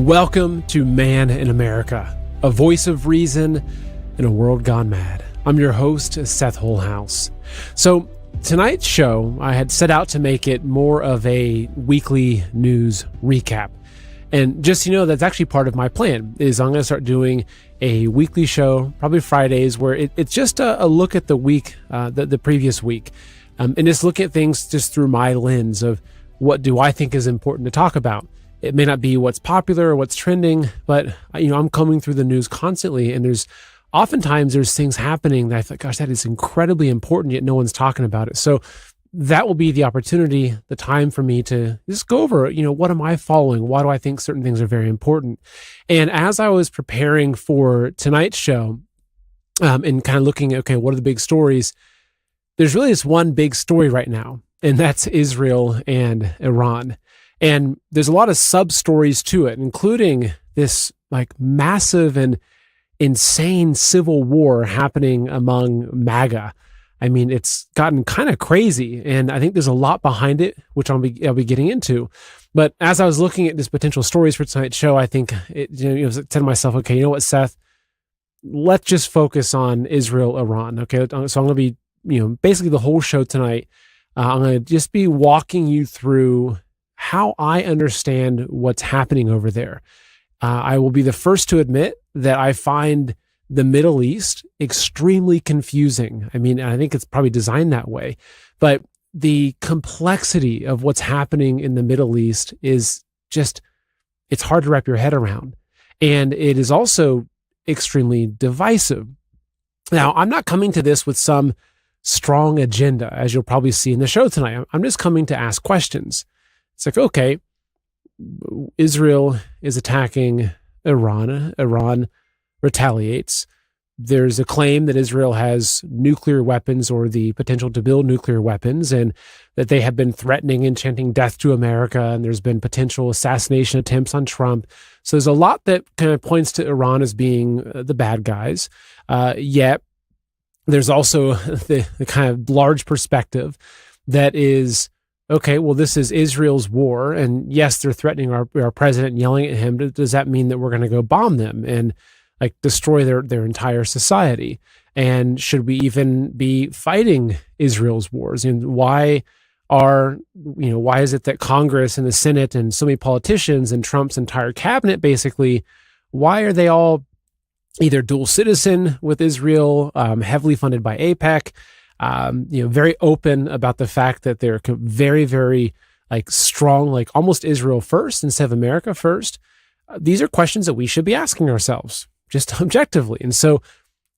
Welcome to Man in America, a voice of reason in a world gone mad. I'm your host, Seth Holhouse. So tonight's show, I had set out to make it more of a weekly news recap. And just so you know, that's actually part of my plan, is I'm going to start doing a weekly show, probably Fridays, where it's just a look at the week, the previous week, and just look at things just through my lens of what do I think is important to talk about. It may not be what's popular or what's trending, but I'm combing through the news constantly, and oftentimes there's things happening that I feel like, gosh, that is incredibly important, yet no one's talking about it. So that will be the opportunity, the time for me to just go over, what am I following? Why do I think certain things are very important? And as I was preparing for tonight's show, and kind of looking at, okay, what are the big stories? There's really this one big story right now, and that's Israel and Iran. And there's a lot of sub-stories to it, including this massive and insane civil war happening among MAGA. I mean, it's gotten kind of crazy, and I think there's a lot behind it, which I'll be getting into. But as I was looking at these potential stories for tonight's show, I think I said to myself, okay, you know what, Seth, let's just focus on Israel, Iran. Okay, so I'm going to be, basically the whole show tonight. I'm going to just be walking you through how I understand what's happening over there. I will be the first to admit that I find the Middle East extremely confusing. I mean, I think it's probably designed that way, but the complexity of what's happening in the Middle East is just, it's hard to wrap your head around. And it is also extremely divisive. Now, I'm not coming to this with some strong agenda, as you'll probably see in the show tonight. I'm just coming to ask questions. It's like, okay, Israel is attacking Iran. Iran retaliates. There's a claim that Israel has nuclear weapons or the potential to build nuclear weapons, and that they have been threatening and chanting death to America, and there's been potential assassination attempts on Trump. So there's a lot that kind of points to Iran as being the bad guys. Yet there's also the kind of large perspective that is, okay, well, this is Israel's war, and yes, they're threatening our president and yelling at him. Does that mean that we're going to go bomb them and destroy their entire society? And should we even be fighting Israel's wars? And why is it that Congress and the Senate and so many politicians and Trump's entire cabinet, basically, why are they all either dual citizen with Israel, heavily funded by AIPAC, very open about the fact that they're very, very strong, almost Israel first instead of America first? These are questions that we should be asking ourselves, just objectively. And so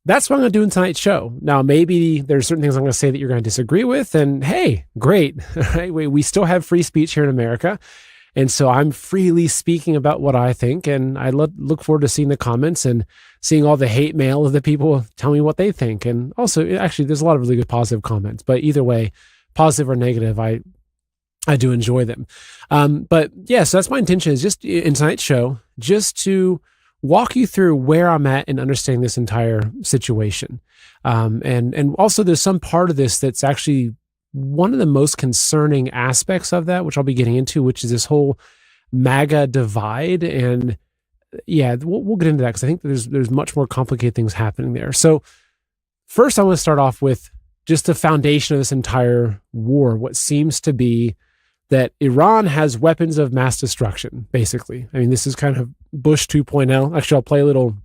that's what I'm going to do in tonight's show. Now, maybe there's certain things I'm going to say that you're going to disagree with, and hey, great. Right? We still have free speech here in America. And so I'm freely speaking about what I think, and I look forward to seeing the comments and seeing all the hate mail of the people tell me what they think. And also, actually, there's a lot of really good positive comments, but either way, positive or negative, I do enjoy them. But yeah, so that's my intention, is just in tonight's show, just to walk you through where I'm at in understanding this entire situation. And also there's some part of this that's actually one of the most concerning aspects of that, which I'll be getting into, which is this whole MAGA divide. And yeah, we'll get into that, because I think there's much more complicated things happening there. So first, I want to start off with just the foundation of this entire war, what seems to be that Iran has weapons of mass destruction, basically. I mean, this is kind of Bush 2.0. Actually, I'll play a little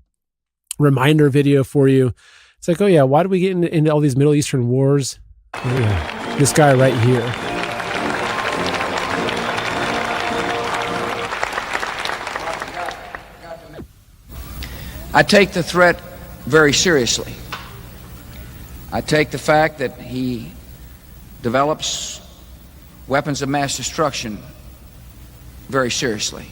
reminder video for you. It's like, oh yeah, why do we get into all these Middle Eastern wars? Oh yeah. This guy right here. I take the threat very seriously. I take the fact that he develops weapons of mass destruction very seriously.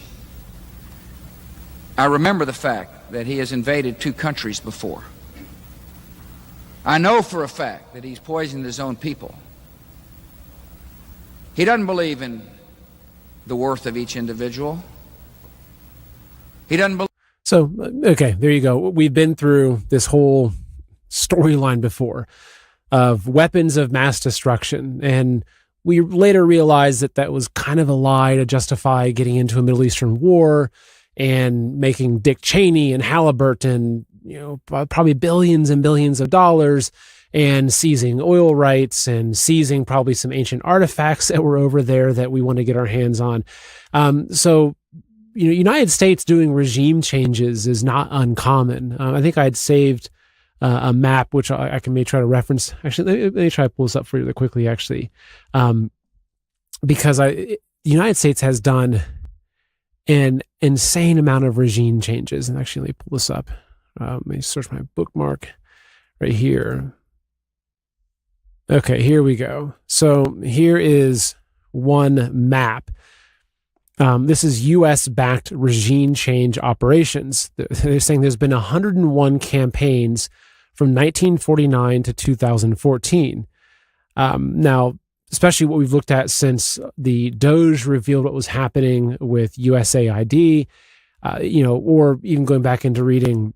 I remember the fact that he has invaded 2 countries before. I know for a fact that he's poisoned his own people. He doesn't believe in the worth of each individual. He doesn't believe. So, okay, there you go. We've been through this whole storyline before of weapons of mass destruction. And we later realized that that was kind of a lie to justify getting into a Middle Eastern war. and making Dick Cheney and Halliburton, probably billions and billions of dollars, and seizing oil rights and seizing probably some ancient artifacts that were over there that we want to get our hands on. So, United States doing regime changes is not uncommon. I think I'd saved a map, which I can maybe try to reference. Actually, let me try to pull this up for you really quickly, actually. Because the United States has done an insane amount of regime changes. And actually, let me pull this up. Let me search my bookmark right here. Okay, here we go. So here is one map. This is U.S.-backed regime change operations. They're saying there's been 101 campaigns from 1949 to 2014. Now, especially what we've looked at since the DOJ revealed what was happening with USAID, or even going back into reading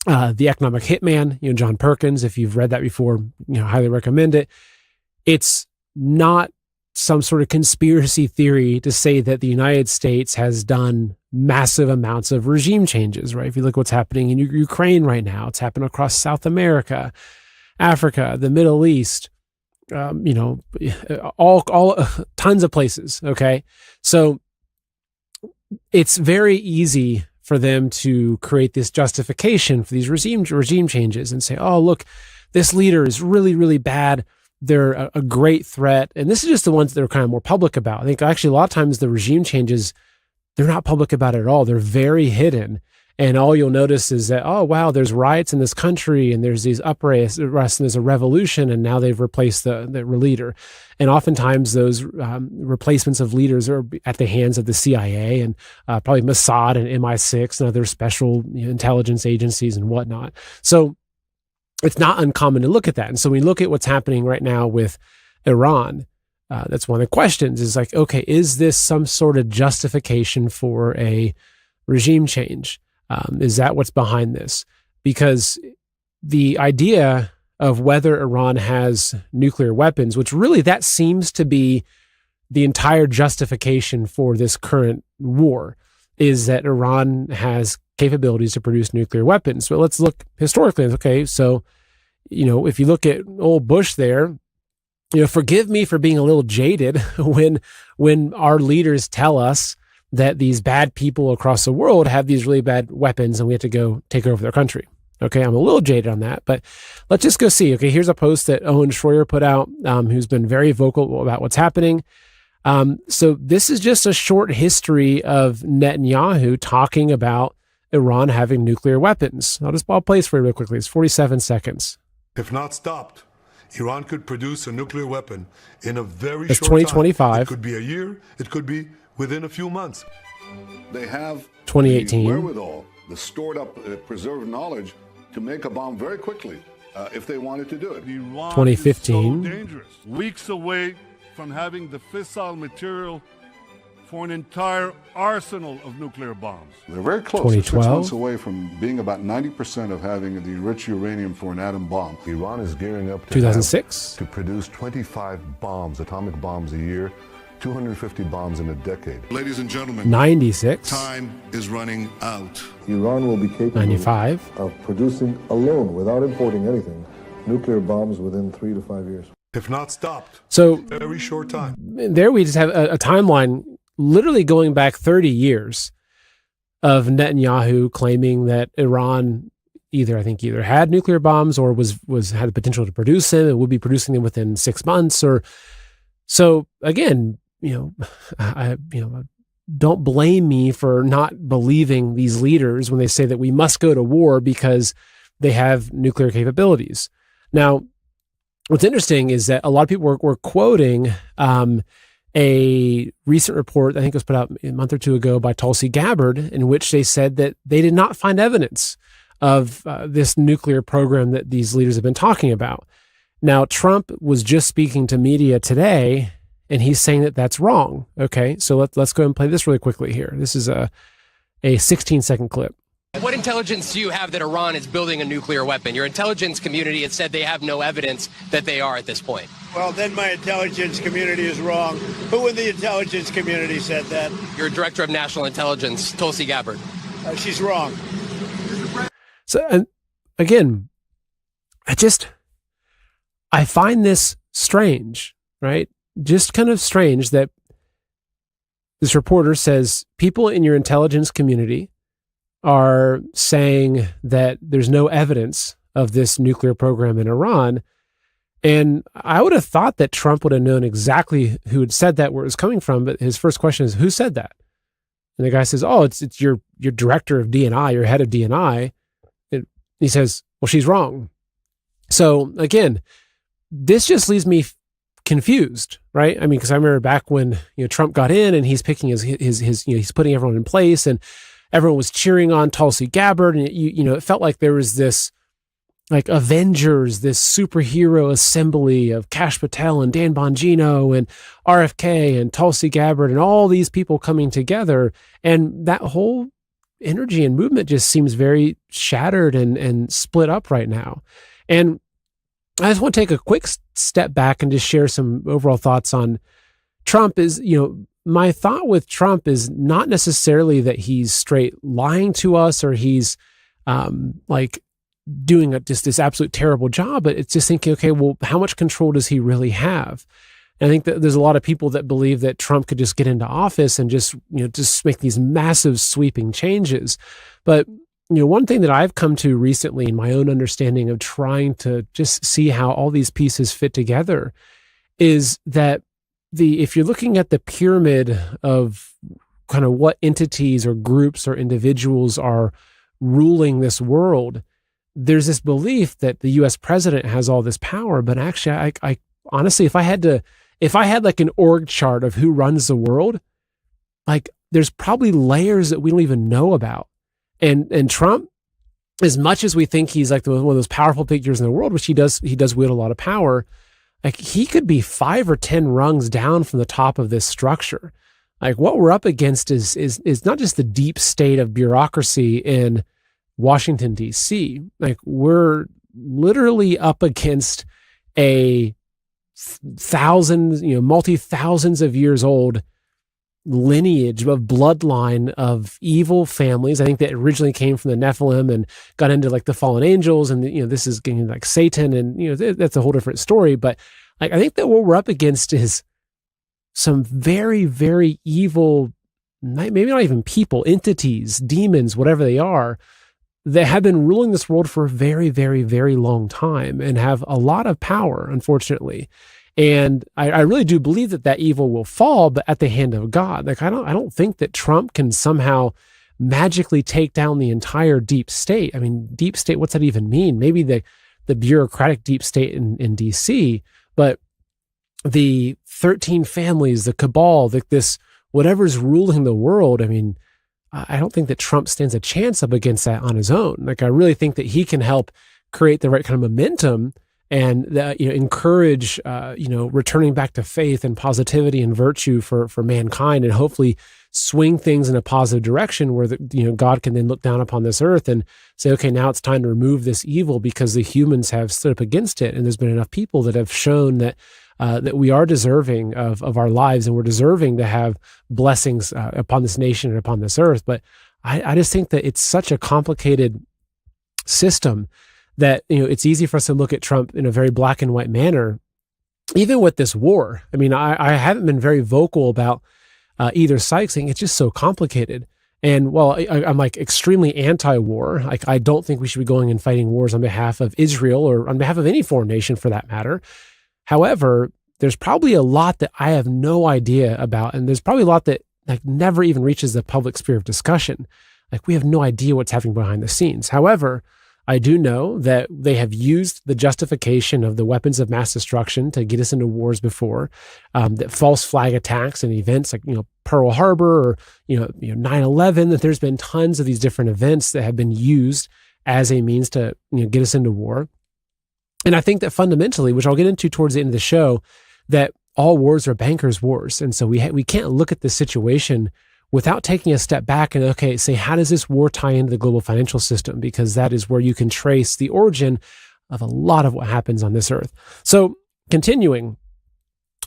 The Economic Hitman, John Perkins. If you've read that before, highly recommend it. It's not some sort of conspiracy theory to say that the United States has done massive amounts of regime changes, right? If you look at what's happening in Ukraine right now, it's happened across South America, Africa, the Middle East, all tons of places. Okay. So it's very easy for them to create this justification for these regime changes and say, oh, look, this leader is really, really bad. They're a great threat. And this is just the ones that are kind of more public about. I think actually a lot of times the regime changes, they're not public about it at all. They're very hidden. And all you'll notice is that, oh, wow, there's riots in this country and there's these uprisings and there's a revolution and now they've replaced the leader. And oftentimes those replacements of leaders are at the hands of the CIA and probably Mossad and MI6 and other special intelligence agencies and whatnot. So it's not uncommon to look at that. And so we look at what's happening right now with Iran. That's one of the questions is like, okay, is this some sort of justification for a regime change? Is that what's behind this? Because the idea of whether Iran has nuclear weapons, which really that seems to be the entire justification for this current war, is that Iran has capabilities to produce nuclear weapons. But let's look historically. Okay, so, if you look at old Bush there, forgive me for being a little jaded when our leaders tell us that these bad people across the world have these really bad weapons and we have to go take over their country. Okay, I'm a little jaded on that, but let's just go see. Okay, here's a post that Owen Schroyer put out, who's been very vocal about what's happening. So this is just a short history of Netanyahu talking about Iran having nuclear weapons. I'll play this for you real quickly. It's 47 seconds. If not stopped, Iran could produce a nuclear weapon in a very That's short 2025. time. It could be a year. It could be within a few months. They have 2018. the wherewithal, the stored up, preserved knowledge to make a bomb very quickly if they wanted to do it. Iran 2015. is so dangerous. Weeks away from having the fissile material for an entire arsenal of nuclear bombs. They're very close. They're 6 2012. months away from being about 90% of having the enriched uranium for an atom bomb. Iran is gearing up to 2006. to produce 25 bombs, atomic bombs a year, 250 bombs in a decade. Ladies and gentlemen, 96. time is running out. Iran will be capable 95. of producing alone, without importing anything, nuclear bombs within 3 to 5 years. If not stopped, So very short time. there we just have a timeline literally going back 30 years of Netanyahu claiming that Iran either had nuclear bombs or had the potential to produce them and would be producing them within 6 months. Or so again, don't blame me for not believing these leaders when they say that we must go to war because they have nuclear capabilities. Now, what's interesting is that a lot of people were quoting a recent report, I think it was put out a month or two ago by Tulsi Gabbard, in which they said that they did not find evidence of this nuclear program that these leaders have been talking about. Now, Trump was just speaking to media today, and he's saying that that's wrong. Okay, so let's go ahead and play this really quickly here. This is a 16-second clip. What intelligence do you have that Iran is building a nuclear weapon? Your intelligence community has said they have no evidence that they are at this point. Well, then my intelligence community is wrong. Who in the intelligence community said that? Your director of national intelligence, Tulsi Gabbard. She's wrong. So, and again, I find this strange, right? Just kind of strange that this reporter says people in your intelligence community are saying that there's no evidence of this nuclear program in Iran. And I would have thought that Trump would have known exactly who had said that, where it was coming from. But his first question is, who said that? And the guy says, oh, it's your director of DNI, your head of DNI. And he says, well, she's wrong. So again, this just leaves me confused, right? I mean, because I remember back when Trump got in and he's picking his he's putting everyone in place, and everyone was cheering on Tulsi Gabbard, and it felt like there was this like Avengers, this superhero assembly of Kash Patel and Dan Bongino and RFK and Tulsi Gabbard and all these people coming together, and that whole energy and movement just seems very shattered and split up right now. And I just want to take a quick step back and just share some overall thoughts on Trump. My thought with Trump is not necessarily that he's straight lying to us or he's doing just this absolute terrible job, but it's just thinking, okay, well, how much control does he really have? And I think that there's a lot of people that believe that Trump could just get into office and just make these massive sweeping changes. But one thing that I've come to recently in my own understanding of trying to just see how all these pieces fit together is that if you're looking at the pyramid of kind of what entities or groups or individuals are ruling this world, there's this belief that the U.S. president has all this power. But actually, I honestly, if I had like an org chart of who runs the world, like there's probably layers that we don't even know about. And Trump, as much as we think he's like one of those powerful figures in the world, which he does wield a lot of power, like he could be 5 or 10 rungs down from the top of this structure. Like what we're up against is not just the deep state of bureaucracy in Washington, D.C. Like we're literally up against a multi-thousands of years old lineage of bloodline of evil families. I think that originally came from the Nephilim and got into like the fallen angels, and this is getting like Satan, and that's a whole different story. But like I think that what we're up against is some very, very evil, maybe not even people, entities, demons, whatever they are, that have been ruling this world for a very, very, very long time and have a lot of power, unfortunately. And I really do believe that evil will fall, but at the hand of God. Like I don't think that Trump can somehow magically take down the entire deep state. I mean, deep state, what's that even mean? Maybe the bureaucratic deep state in DC, but the 13 families, the cabal, this whatever's ruling the world. I mean, I don't think that Trump stands a chance up against that on his own. Like I really think that he can help create the right kind of momentum and encourage returning back to faith and positivity and virtue for mankind, and hopefully swing things in a positive direction where God can then look down upon this earth and say, okay, now it's time to remove this evil because the humans have stood up against it, and there's been enough people that have shown that we are deserving of our lives, and we're deserving to have blessings upon this nation and upon this earth. But I just think that it's such a complicated system that it's easy for us to look at Trump in a very black and white manner, even with this war. I mean, I haven't been very vocal about either side, saying it's just so complicated. And while I'm like extremely anti-war, like I don't think we should be going and fighting wars on behalf of Israel or on behalf of any foreign nation for that matter. However, there's probably a lot that I have no idea about, and there's probably a lot that like never even reaches the public sphere of discussion. Like we have no idea what's happening behind the scenes. However, I do know that they have used the justification of the weapons of mass destruction to get us into wars before, that false flag attacks and events like, Pearl Harbor or, 9/11, that there's been tons of these different events that have been used as a means to, get us into war. And I think that fundamentally, which I'll get into towards the end of the show, that all wars are bankers' wars. And so we can't look at this situation without taking a step back and, okay, say, how does this war tie into the global financial system? Because that is where you can trace the origin of a lot of what happens on this earth. So continuing,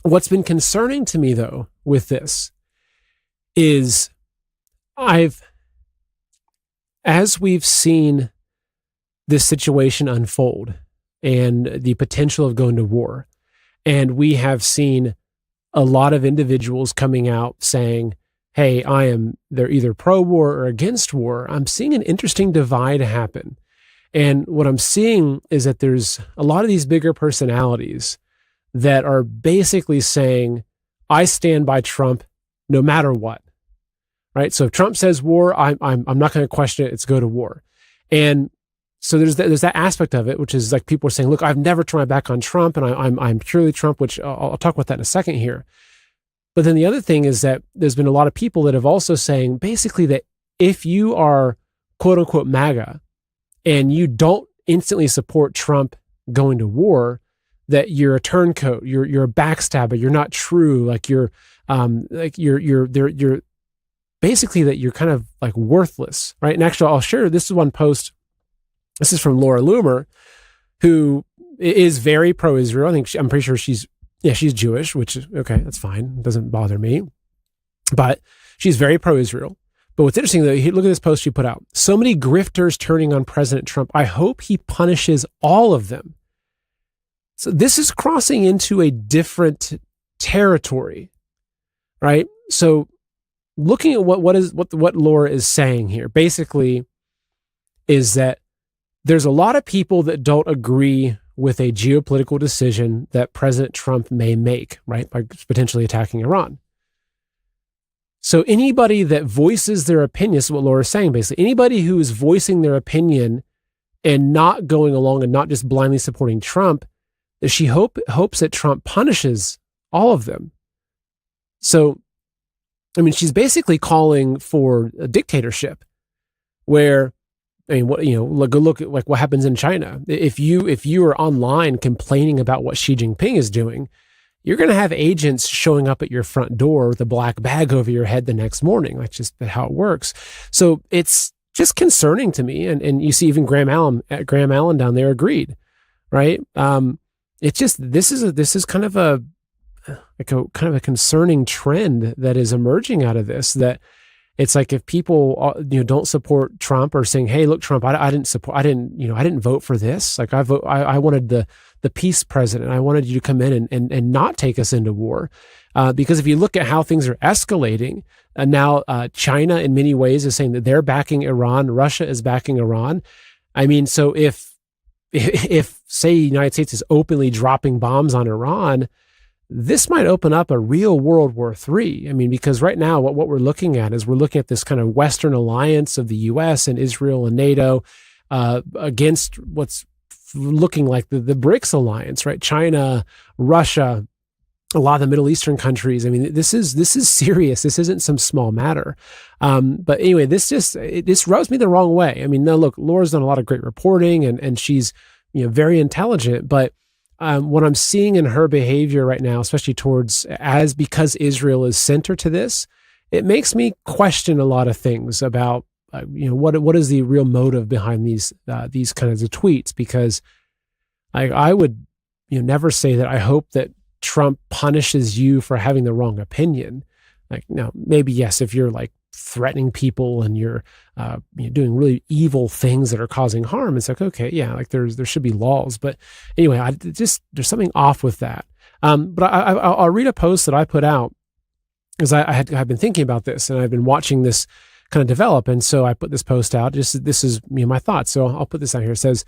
what's been concerning to me though with this is as we've seen this situation unfold and the potential of going to war, and we have seen a lot of individuals coming out saying, hey, they're either pro-war or against war, I'm seeing an interesting divide happen. And what I'm seeing is that there's a lot of these bigger personalities that are basically saying, I stand by Trump no matter what. Right? So if Trump says war, I'm not going to question it. It's go to war. And so there's that aspect of it, which is like people are saying, look, I've never turned my back on Trump, and I'm purely Trump, which I'll talk about that in a second here. But then the other thing is that there's been a lot of people that have also saying basically that if you are quote unquote MAGA and you don't instantly support Trump going to war, that you're a turncoat, you're a backstabber, you're not true, like you're basically that you're kind of like worthless, right? And actually, I'll share, this is one post. This is from Laura Loomer, who is very pro-Israel. I'm pretty sure she's Jewish, which is okay. That's fine. It doesn't bother me. But she's very pro-Israel. But what's interesting though, look at this post she put out. So many grifters turning on President Trump. I hope he punishes all of them. So this is crossing into a different territory, right? So looking at what Laura is saying here, basically, is that there's a lot of people that don't agree with a geopolitical decision that President Trump may make, right, by potentially attacking Iran. So anybody that voices their opinion, this is what Laura's saying, basically, anybody who is voicing their opinion and not going along and not just blindly supporting Trump, she hopes that Trump punishes all of them. So, I mean, she's basically calling for a dictatorship where, I mean, go look at like what happens in China. If you are online complaining about what Xi Jinping is doing, you're going to have agents showing up at your front door with a black bag over your head the next morning. That's just how it works. So it's just concerning to me. And you see even Graham Allen down there agreed, right? It's just, this is kind of a concerning trend that is emerging out of this, that it's like if people don't support Trump or saying, hey, look, Trump, I didn't vote for this. Like I wanted the peace president. I wanted you to come in and not take us into war. Because if you look at how things are escalating, now China in many ways is saying that they're backing Iran. Russia is backing Iran. I mean, so if say the United States is openly dropping bombs on Iran, this might open up a real World War III. I mean, because right now what we're looking at is we're looking at this kind of Western alliance of the U.S. and Israel and NATO against what's looking like the BRICS alliance, right? China, Russia, a lot of the Middle Eastern countries. I mean, this is serious. This isn't some small matter. But anyway, this rubs me the wrong way. I mean, now look, Laura's done a lot of great reporting and she's very intelligent, but what I'm seeing in her behavior right now, especially because Israel is center to this, it makes me question a lot of things about, what is the real motive behind these kinds of tweets? Because I would, never say that I hope that Trump punishes you for having the wrong opinion. Like, no, maybe yes, if you're like threatening people and you're doing really evil things that are causing harm, it's like, okay, yeah, like there should be laws. But anyway, there's something off with that. But I'll read a post that I put out because I've been thinking about this and I've been watching this kind of develop. And so I put this post out. This is my thoughts. So I'll put this out here. It says,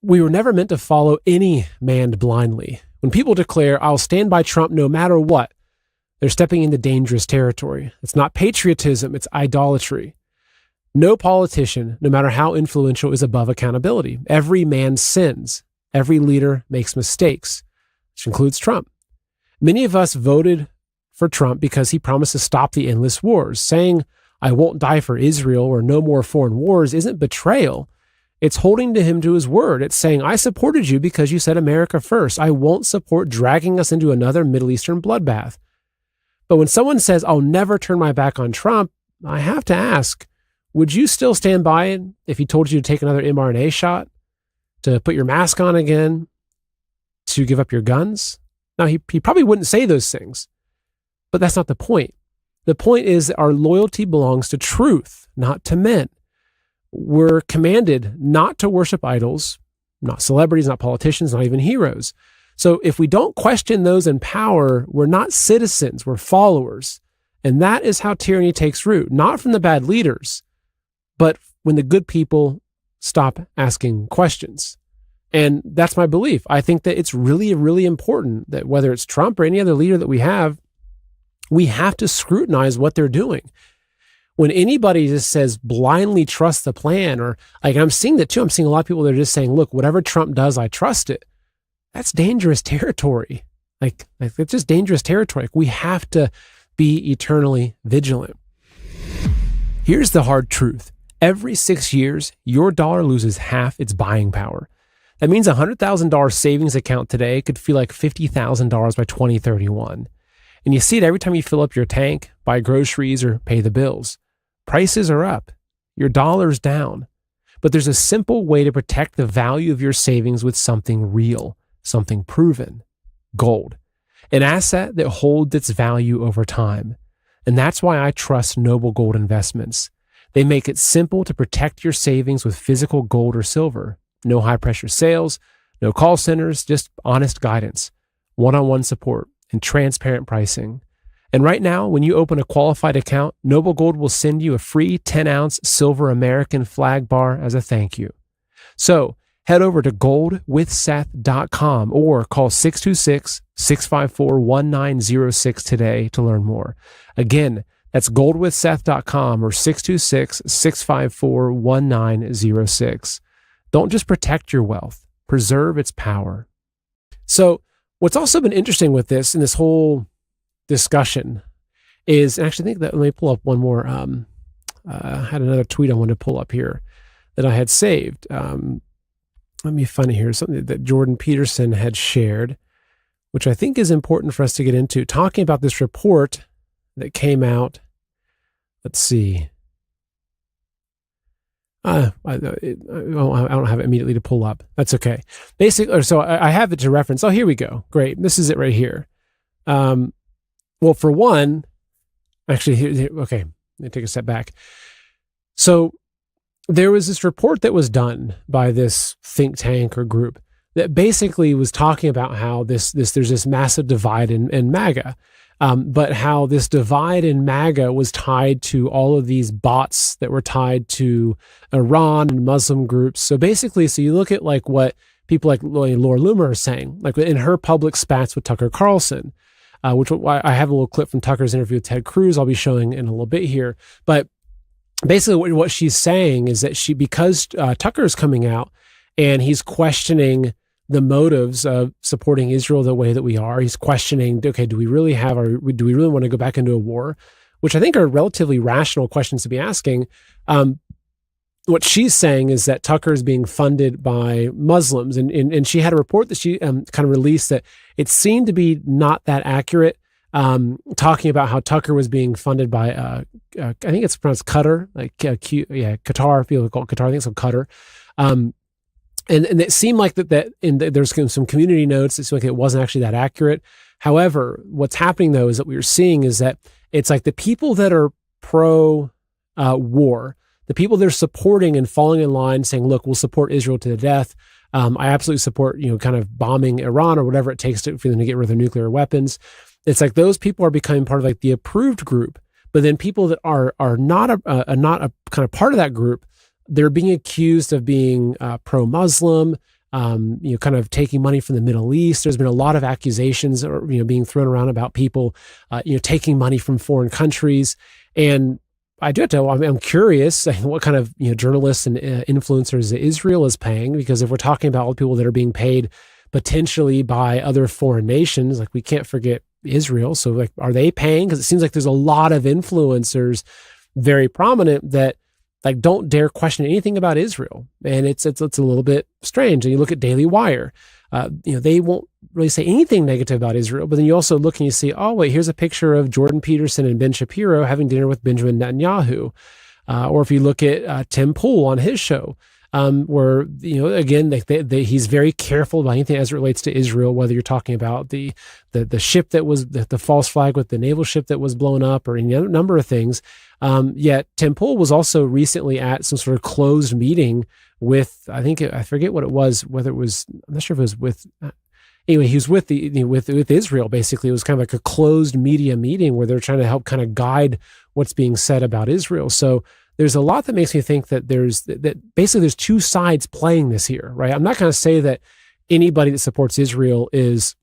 we were never meant to follow any man blindly. When people declare, I'll stand by Trump no matter what, they're stepping into dangerous territory. It's not patriotism, it's idolatry. No politician, no matter how influential, is above accountability. Every man sins. Every leader makes mistakes, which includes Trump. Many of us voted for Trump because he promised to stop the endless wars. Saying, I won't die for Israel or no more foreign wars isn't betrayal. It's holding him to his word. It's saying, I supported you because you said America first. I won't support dragging us into another Middle Eastern bloodbath. But when someone says, I'll never turn my back on Trump, I have to ask, would you still stand by it if he told you to take another mRNA shot, to put your mask on again, to give up your guns? Now, he probably wouldn't say those things, but that's not the point. The point is that our loyalty belongs to truth, not to men. We're commanded not to worship idols, not celebrities, not politicians, not even heroes. So if we don't question those in power, we're not citizens, we're followers. And that is how tyranny takes root, not from the bad leaders, but when the good people stop asking questions. And that's my belief. I think that it's really, really important that whether it's Trump or any other leader that we have to scrutinize what they're doing. When anybody just says blindly trust the plan, or like I'm seeing that too, I'm seeing a lot of people that are just saying, look, whatever Trump does, I trust it. That's dangerous territory. Like it's just dangerous territory. Like, we have to be eternally vigilant. Here's the hard truth. Every 6 years, your dollar loses half its buying power. That means a $100,000 savings account today could feel like $50,000 by 2031. And you see it every time you fill up your tank, buy groceries, or pay the bills. Prices are up. Your dollar's down. But there's a simple way to protect the value of your savings with something real, something proven: gold. An asset that holds its value over time. And that's why I trust Noble Gold Investments. They make it simple to protect your savings with physical gold or silver. No high-pressure sales, no call centers, just honest guidance, one-on-one support, and transparent pricing. And right now, when you open a qualified account, Noble Gold will send you a free 10-ounce silver American flag bar as a thank you. So head over to goldwithseth.com or call 626-654-1906 today to learn more. Again, that's goldwithseth.com or 626-654-1906. Don't just protect your wealth, preserve its power. So what's also been interesting with this, in this whole discussion, is, and actually I think that, let me pull up one more. I had another tweet I wanted to pull up here that I had saved. Let me find it here. Something that Jordan Peterson had shared, which I think is important for us to get into, talking about this report that came out. Let's see. I don't have it immediately to pull up. That's okay. Basically, so I have it to reference. Oh, here we go. Great. This is it right here. Well, for one, actually, okay, let me take a step back. So there was this report that was done by this think tank or group that basically was talking about how there's this massive divide in MAGA. But how this divide in MAGA was tied to all of these bots that were tied to Iran and Muslim groups. So basically, so you look at like what people like Laura Loomer are saying, like in her public spats with Tucker Carlson, which I have a little clip from Tucker's interview with Ted Cruz I'll be showing in a little bit here. But basically what she's saying is that because Tucker is coming out and he's questioning the motives of supporting Israel the way that we are. He's questioning, okay, do we really want to go back into a war? Which I think are relatively rational questions to be asking. What she's saying is that Tucker is being funded by Muslims. And she had a report that she kind of released that it seemed to be not that accurate, talking about how Tucker was being funded by, I think it's pronounced Qatar, like Qatar, people call it Qatar, I think it's called Qatar. And it seemed like there's some community notes. It seemed like it wasn't actually that accurate. However, what's happening though is that what we're seeing is that it's like the people that are pro war, the people that are supporting and falling in line saying, look, we'll support Israel to the death. I absolutely support, kind of bombing Iran or whatever it takes for them to get rid of their nuclear weapons. It's like those people are becoming part of like the approved group, but then people that are not a kind of part of that group, they're being accused of being pro-Muslim, kind of taking money from the Middle East. There's been a lot of accusations, being thrown around about people, taking money from foreign countries. And I do have to. I'm curious what kind of journalists and influencers Israel is paying, because if we're talking about all the people that are being paid potentially by other foreign nations, like we can't forget Israel. So like, are they paying? Because it seems like there's a lot of influencers, very prominent, that like don't dare question anything about Israel. And it's a little bit strange. And you look at Daily Wire, they won't really say anything negative about Israel, but then you also look and you see, oh wait, here's a picture of Jordan Peterson and Ben Shapiro having dinner with Benjamin Netanyahu. Or if you look at Tim Pool on his show, where, again, he's very careful about anything as it relates to Israel, whether you're talking about the ship that was the false flag with the naval ship that was blown up or any other number of things. Yet Tim Pool was also recently at some sort of closed meeting with, I forget what it was, whether it was, I'm not sure if it was with, anyway, he was with with Israel. Basically, it was kind of like a closed media meeting where they're trying to help kind of guide what's being said about Israel. So there's a lot that makes me think that basically there's two sides playing this here, right? I'm not going to say that anybody that supports Israel is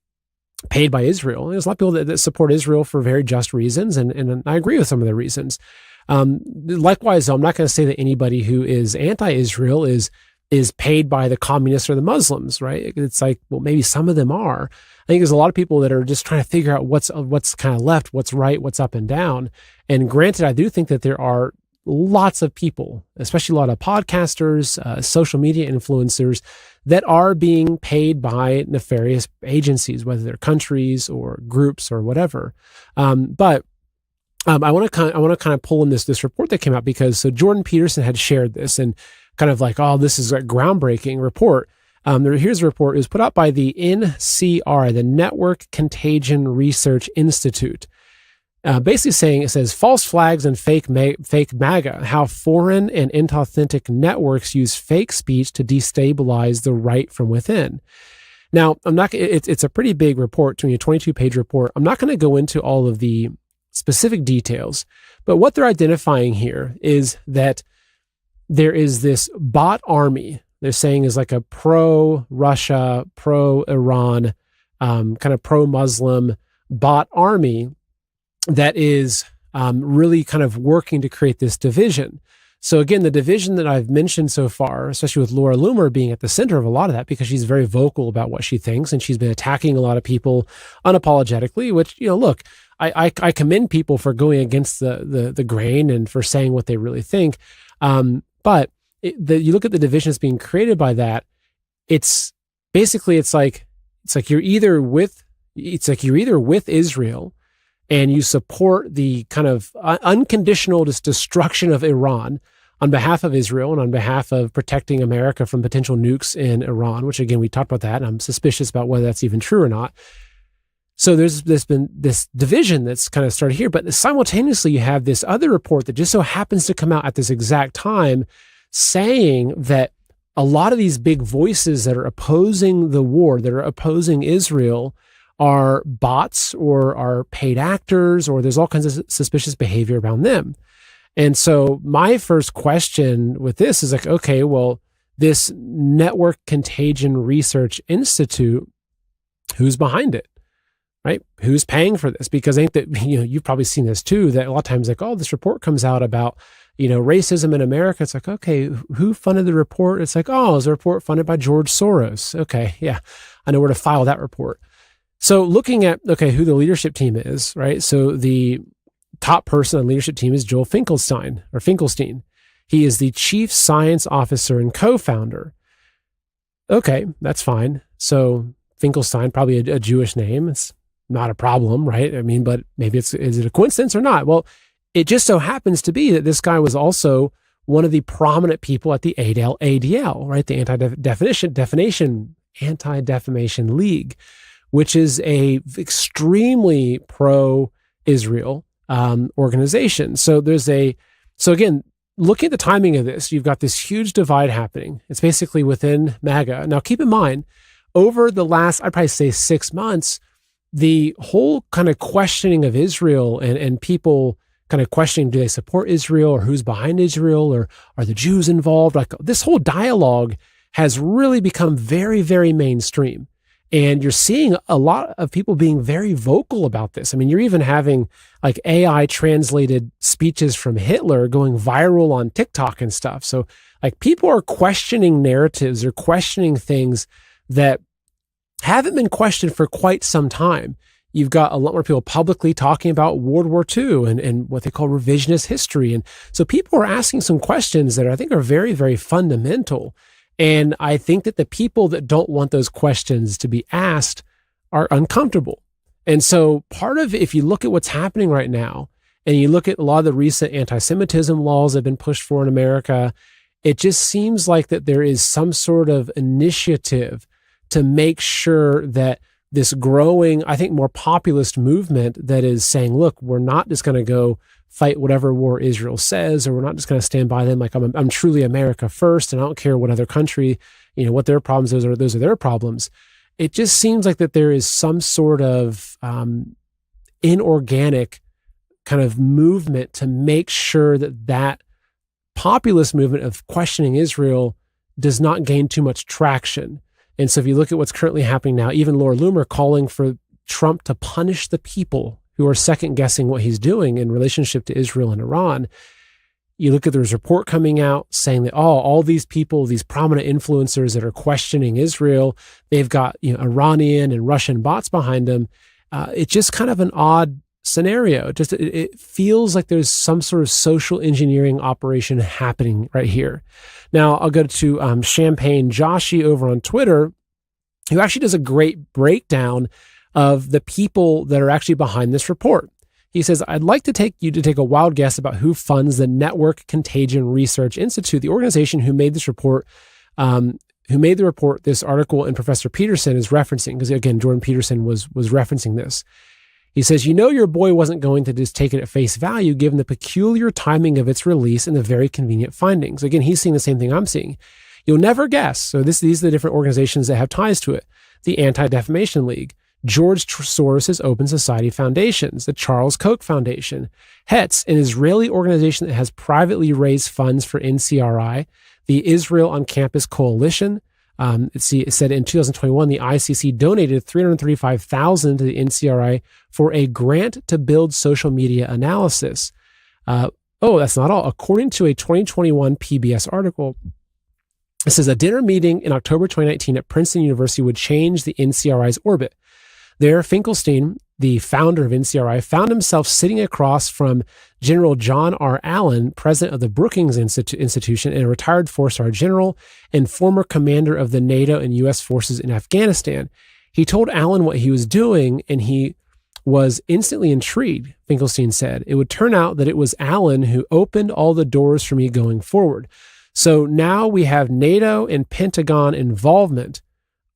paid by Israel. There's a lot of people that support Israel for very just reasons, and I agree with some of the reasons. Likewise, though, I'm not going to say that anybody who is anti-Israel is paid by the communists or the Muslims, right? It's like, well, maybe some of them are. I think there's a lot of people that are just trying to figure out what's kind of left, what's right, what's up and down. And granted, I do think that there are lots of people, especially a lot of podcasters, social media influencers, that are being paid by nefarious agencies, whether they're countries or groups or whatever. But I want to kind of pull in this report that came out because Jordan Peterson had shared this and kind of like, oh, this is a groundbreaking report. Here's a report. It was put out by the NCR, the Network Contagion Research Institute. Basically saying, it says, false flags and fake MAGA, how foreign and inauthentic networks use fake speech to destabilize the right from within. Now, it's a pretty big report, a 22-page report. I'm not going to go into all of the specific details, but what they're identifying here is that there is this bot army, they're saying is like a pro-Russia, pro-Iran, kind of pro-Muslim bot army that is really kind of working to create this division. So again, the division that I've mentioned so far, especially with Laura Loomer being at the center of a lot of that, because she's very vocal about what she thinks, and she's been attacking a lot of people unapologetically, which, look, I commend people for going against the grain and for saying what they really think. But you look at the division that's being created by that, it's like you're either with Israel and you support the kind of unconditional destruction of Iran on behalf of Israel and on behalf of protecting America from potential nukes in Iran, which again, we talked about that, and I'm suspicious about whether that's even true or not. So there's been this division that's kind of started here, but simultaneously you have this other report that just so happens to come out at this exact time saying that a lot of these big voices that are opposing the war, that are opposing Israel, are bots or are paid actors, or there's all kinds of suspicious behavior around them. And so my first question with this is like, okay, well, this Network Contagion Research Institute, who's behind it, right? Who's paying for this? Because I think that, you've probably seen this too, that a lot of times like, oh, this report comes out about, racism in America. It's like, okay, who funded the report? It's like, oh, it was a report funded by George Soros. Okay. Yeah. I know where to file that report. So looking at, who the leadership team is, right? So the top person on the leadership team is Joel Finkelstein. He is the chief science officer and co-founder. Okay, that's fine. So Finkelstein, probably a Jewish name. It's not a problem, right? I mean, but maybe is it a coincidence or not? Well, it just so happens to be that this guy was also one of the prominent people at the ADL, right? The Anti-Defamation League, which is a extremely pro-Israel organization. So again, looking at the timing of this, you've got this huge divide happening. It's basically within MAGA. Now, keep in mind, over the last, I'd probably say 6 months, the whole kind of questioning of Israel and people kind of questioning, do they support Israel, or who's behind Israel, or are the Jews involved? Like, this whole dialogue has really become very, very mainstream. And you're seeing a lot of people being very vocal about this. I mean, you're even having like AI translated speeches from Hitler going viral on TikTok and stuff. So like, people are questioning narratives or questioning things that haven't been questioned for quite some time. You've got a lot more people publicly talking about World War II and what they call revisionist history. And so people are asking some questions that I think are very, very fundamental. And I think that the people that don't want those questions to be asked are uncomfortable. And so part of, if you look at what's happening right now, and you look at a lot of the recent anti-Semitism laws that have been pushed for in America, it just seems like that there is some sort of initiative to make sure that this growing, I think, more populist movement that is saying, look, we're not just going to go fight whatever war Israel says, or we're not just going to stand by them. Like I'm truly America first, and I don't care what other country, what their problems are, those are their problems. It just seems like that there is some sort of inorganic kind of movement to make sure that populist movement of questioning Israel does not gain too much traction. And so if you look at what's currently happening now, even Laura Loomer calling for Trump to punish the people who are second guessing what he's doing in relationship to Israel and Iran. You look at this report coming out saying that, all these people, these prominent influencers that are questioning Israel, they've got Iranian and Russian bots behind them. It's just kind of an odd scenario. It feels like there's some sort of social engineering operation happening right here. Now I'll go to Champagne Joshi over on Twitter, who actually does a great breakdown of the people that are actually behind this report. He says, I'd like to take a wild guess about who funds the Network Contagion Research Institute, the organization who made this report, this article, and Professor Peterson is referencing, because again, Jordan Peterson was referencing this. He says, your boy wasn't going to just take it at face value given the peculiar timing of its release and the very convenient findings. Again, he's seeing the same thing I'm seeing. You'll never guess. So these are the different organizations that have ties to it. The Anti-Defamation League, George Soros' Open Society Foundations, the Charles Koch Foundation, Hetz, an Israeli organization that has privately raised funds for NCRI, the Israel on Campus Coalition. It said in 2021, the ICC donated $335,000 to the NCRI for a grant to build social media analysis. That's not all. According to a 2021 PBS article, it says a dinner meeting in October 2019 at Princeton University would change the NCRI's orbit. There, Finkelstein, the founder of NCRI, found himself sitting across from General John R. Allen, president of the Brookings Institution and a retired four-star general and former commander of the NATO and U.S. forces in Afghanistan. He told Allen what he was doing, and he was instantly intrigued, Finkelstein said. It would turn out that it was Allen who opened all the doors for me going forward. So now we have NATO and Pentagon involvement.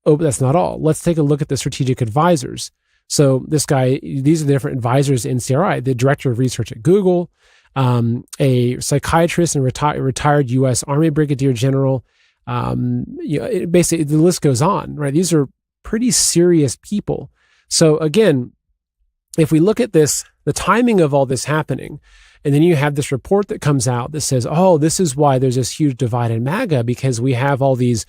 Oh, but that's not all. Let's take a look at the strategic advisors. So these are the different advisors in NCRI, the director of research at Google, a psychiatrist and retired U.S. Army Brigadier General. Basically, the list goes on, right? These are pretty serious people. So again, if we look at this, the timing of all this happening, and then you have this report that comes out that says, this is why there's this huge divide in MAGA, because we have all these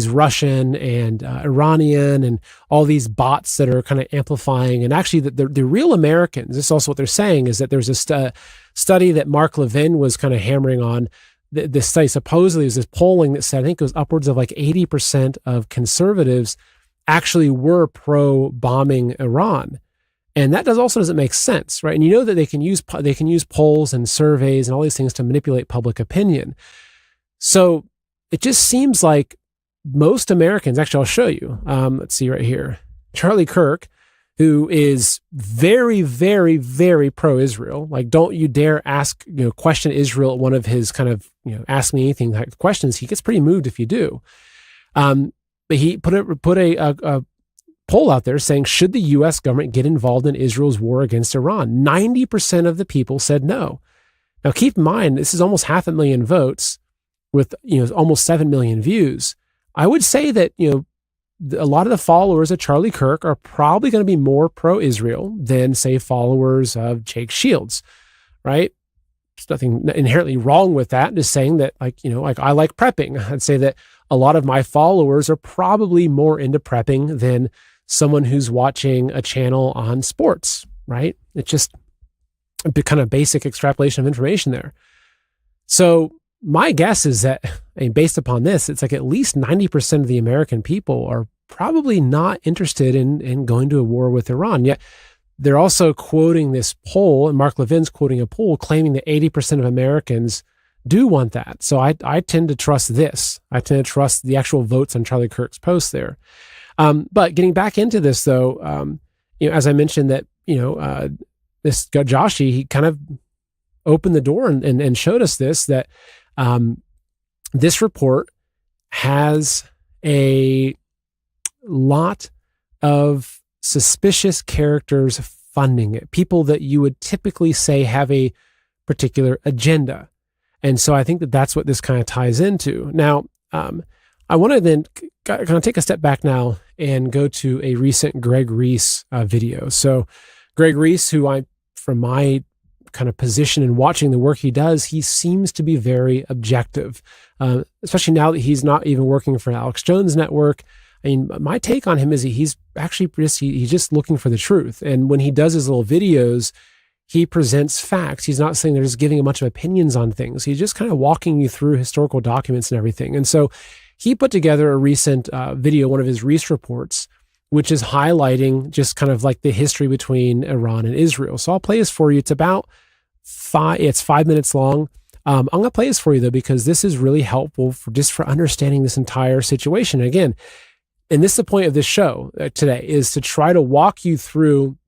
Russian and Iranian and all these bots that are kind of amplifying. And actually the real Americans, this is also what they're saying, is that there's a study that Mark Levin was kind of hammering on. This study supposedly is this polling that said, I think it was upwards of like 80% of conservatives actually were pro-bombing Iran. And that doesn't make sense, right? And you know that they can use polls and surveys and all these things to manipulate public opinion. So it just seems like most Americans, actually, I'll show you. Let's see right here. Charlie Kirk, who is very, very, very pro-Israel. Like, don't you dare question Israel at one of his kind of, ask me anything type of questions. He gets pretty moved if you do. But he put a poll out there saying, should the U.S. government get involved in Israel's war against Iran? 90% of the people said no. Now, keep in mind, this is almost 500,000 votes with, almost 7 million views. I would say that, a lot of the followers of Charlie Kirk are probably going to be more pro-Israel than, say, followers of Jake Shields, right? There's nothing inherently wrong with that. Just saying that, I like prepping. I'd say that a lot of my followers are probably more into prepping than someone who's watching a channel on sports, right? It's just a kind of basic extrapolation of information there. So my guess is that, based upon this, it's like at least 90% of the American people are probably not interested in going to a war with Iran. Yet they're also quoting this poll, and Mark Levin's quoting a poll claiming that 80% of Americans do want that. So I tend to trust this. I tend to trust the actual votes on Charlie Kirk's post there. But getting back into this, though, as I mentioned that, this Joshi, he kind of opened the door and showed us this, that this report has a lot of suspicious characters funding it, people that you would typically say have a particular agenda. And so I think that that's what this kind of ties into. Now, I want to then kind of take a step back now and go to a recent Greg Reese video. So Greg Reese, who from my kind of position in watching the work he does, he seems to be very objective, especially now that he's not even working for Alex Jones Network. I mean, my take on him is he's actually he's just looking for the truth. And when he does his little videos, he presents facts. He's not saying they're just giving a bunch of opinions on things. He's just kind of walking you through historical documents and everything. And so he put together a recent video, one of his Reese reports, which is highlighting just kind of like the history between Iran and Israel. So I'll play this for you. It's about 5 minutes long. I'm going to play this for you though, because this is really helpful for understanding this entire situation. Again, and this is the point of this show today, is to try to walk you through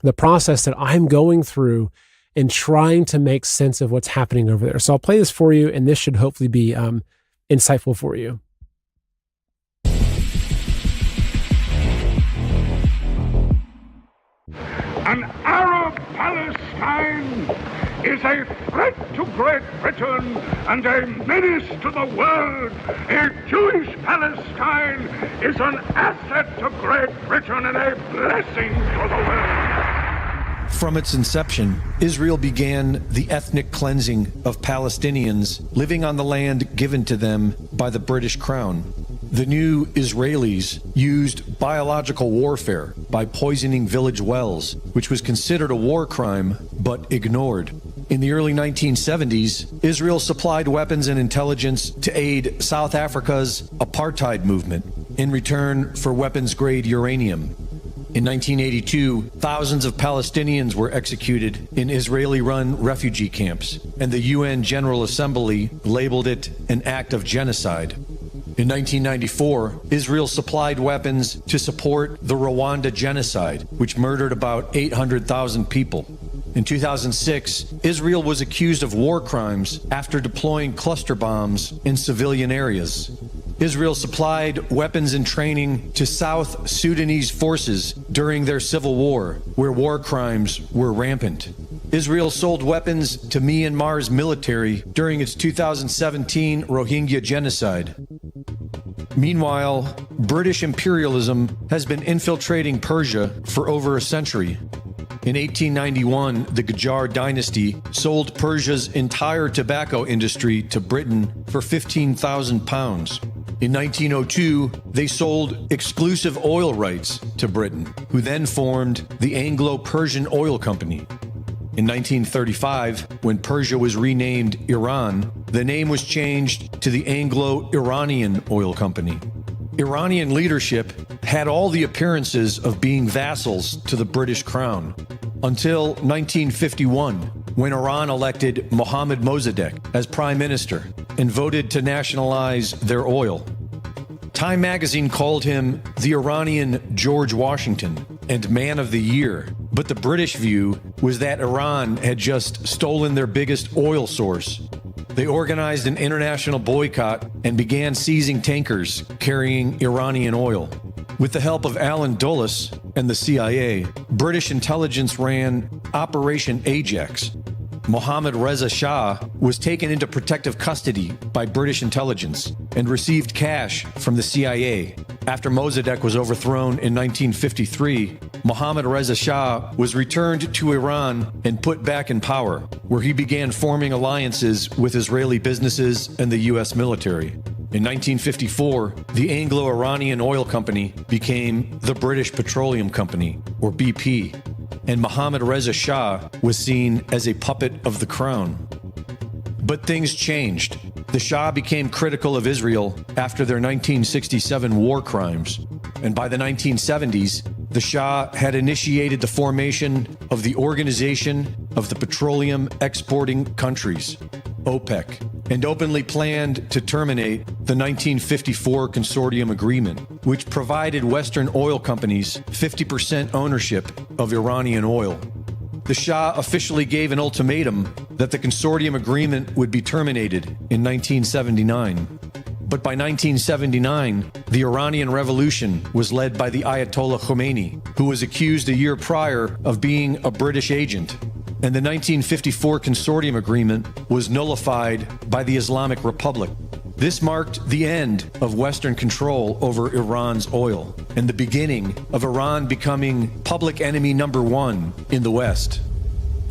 the process that I'm going through and trying to make sense of what's happening over there. So I'll play this for you, and this should hopefully be insightful for you. An Arab Palestine is a threat to Great Britain and a menace to the world. A Jewish Palestine is an asset to Great Britain and a blessing to the world. From its inception, Israel began the ethnic cleansing of Palestinians living on the land given to them by the British Crown. The new Israelis used biological warfare by poisoning village wells, which was considered a war crime, but ignored. In the early 1970s, Israel supplied weapons and intelligence to aid South Africa's apartheid movement in return for weapons-grade uranium. In 1982, thousands of Palestinians were executed in Israeli-run refugee camps, and the UN General Assembly labeled it an act of genocide. In 1994, Israel supplied weapons to support the Rwanda genocide, which murdered about 800,000 people. In 2006, Israel was accused of war crimes after deploying cluster bombs in civilian areas. Israel supplied weapons and training to South Sudanese forces during their civil war, where war crimes were rampant. Israel sold weapons to Myanmar's military during its 2017 Rohingya genocide. Meanwhile, British imperialism has been infiltrating Persia for over a century. In 1891, the Qajar dynasty sold Persia's entire tobacco industry to Britain for £15,000. In 1902, they sold exclusive oil rights to Britain, who then formed the Anglo-Persian Oil Company. In 1935, when Persia was renamed Iran, the name was changed to the Anglo-Iranian Oil Company. Iranian leadership had all the appearances of being vassals to the British Crown, until 1951, when Iran elected Mohammad Mossadegh as prime minister and voted to nationalize their oil. Time magazine called him the Iranian George Washington and Man of the Year, but the British view was that Iran had just stolen their biggest oil source. They organized an international boycott and began seizing tankers carrying Iranian oil. With the help of Alan Dulles and the CIA, British intelligence ran Operation Ajax. Mohammad Reza Shah was taken into protective custody by British intelligence and received cash from the CIA. After Mossadegh was overthrown in 1953, Mohammad Reza Shah was returned to Iran and put back in power, where he began forming alliances with Israeli businesses and the U.S. military. In 1954, the Anglo-Iranian Oil Company became the British Petroleum Company, or BP, and Mohammad Reza Shah was seen as a puppet of the crown. But things changed. The Shah became critical of Israel after their 1967 war crimes, and by the 1970s, the Shah had initiated the formation of the Organization of the Petroleum Exporting Countries, OPEC, and openly planned to terminate the 1954 Consortium Agreement, which provided Western oil companies 50% ownership of Iranian oil. the Shah officially gave an ultimatum that the consortium agreement would be terminated in 1979. But by 1979, the Iranian Revolution was led by the Ayatollah Khomeini, who was accused a year prior of being a British agent. And the 1954 consortium agreement was nullified by the Islamic Republic. This marked the end of Western control over Iran's oil and the beginning of Iran becoming public enemy number one in the West.